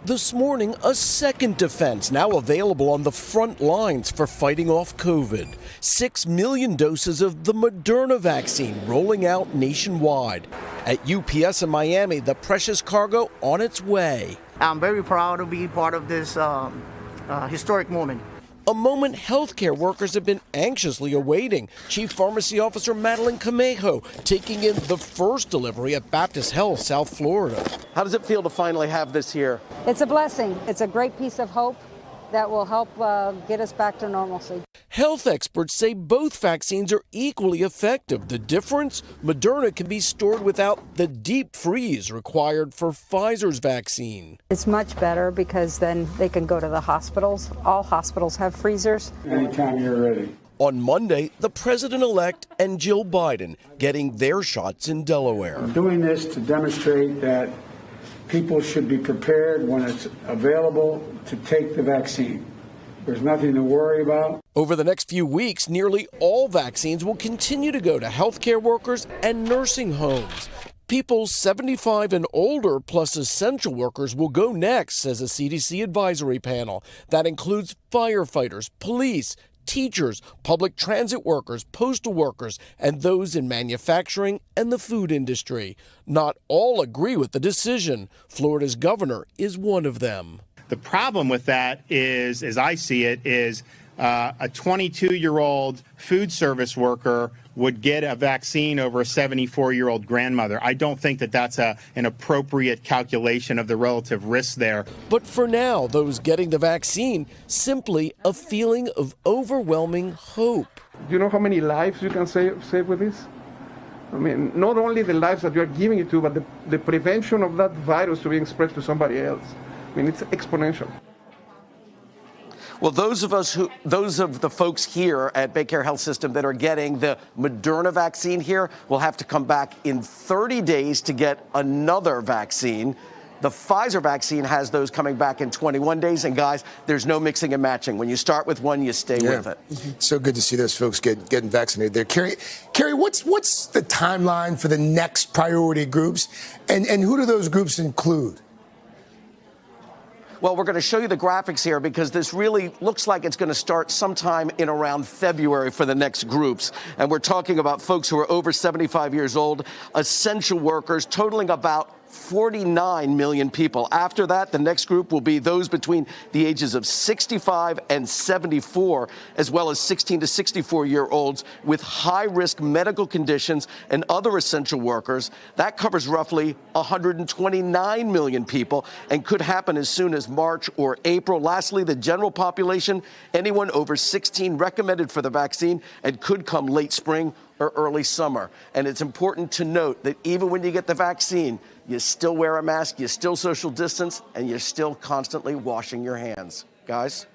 This morning, a second defense now available on the front lines for fighting off COVID. 6 million doses of the Moderna vaccine rolling out nationwide. At UPS in Miami, the precious cargo on its way. I'm very proud to be part of this historic moment. A moment healthcare workers have been anxiously awaiting. Chief Pharmacy Officer Madeline Camejo taking in the first delivery at Baptist Health, South Florida. How does it feel to finally have this here? It's a blessing. It's a great piece of hope that will help get us back to normalcy. Health experts say both vaccines are equally effective. The difference? Moderna can be stored without the deep freeze required for Pfizer's vaccine. It's much better because then they can go to the hospitals. All hospitals have freezers. Anytime you're ready. On Monday, the president-elect and Jill Biden getting their shots in Delaware. I'm doing this to demonstrate that people should be prepared when it's available to take the vaccine. There's nothing to worry about. Over the next few weeks, nearly all vaccines will continue to go to healthcare workers and nursing homes. People 75 and older plus essential workers will go next, says a CDC advisory panel. That includes firefighters, police, teachers, public transit workers, postal workers, and those in manufacturing and the food industry. Not all agree with the decision. Florida's governor is one of them. The problem with that is, as I see it, is a 22-year-old food service worker would get a vaccine over a 74-year-old grandmother. I don't think that that's an appropriate calculation of the relative risks there. But for now, those getting the vaccine, simply a feeling of overwhelming hope. Do you know how many lives you can save with this? I mean, not only the lives that you're giving it to, but the prevention of that virus to being spread to somebody else. I mean, it's exponential. Well, those of the folks here at Bay Care Health System that are getting the Moderna vaccine here will have to come back in 30 days to get another vaccine. The Pfizer vaccine has those coming back in 21 days. And guys, there's no mixing and matching. When you start with one, you stay with it. So good to see those folks getting vaccinated there. Kerry, what's the timeline for the next priority groups? And who do those groups include? Well, we're going to show you the graphics here because this really looks like it's going to start sometime in around February for the next groups. And we're talking about folks who are over 75 years old, essential workers, totaling about 49 million people. After that, the next group will be those between the ages of 65 and 74, as well as 16 to 64-year-olds with high-risk medical conditions and other essential workers. That covers roughly 129 million people and could happen as soon as March or April. Lastly, the general population, anyone over 16 recommended for the vaccine, and could come late spring or early summer. And it's important to note that even when you get the vaccine, you still wear a mask, you still social distance, and you're still constantly washing your hands. Guys?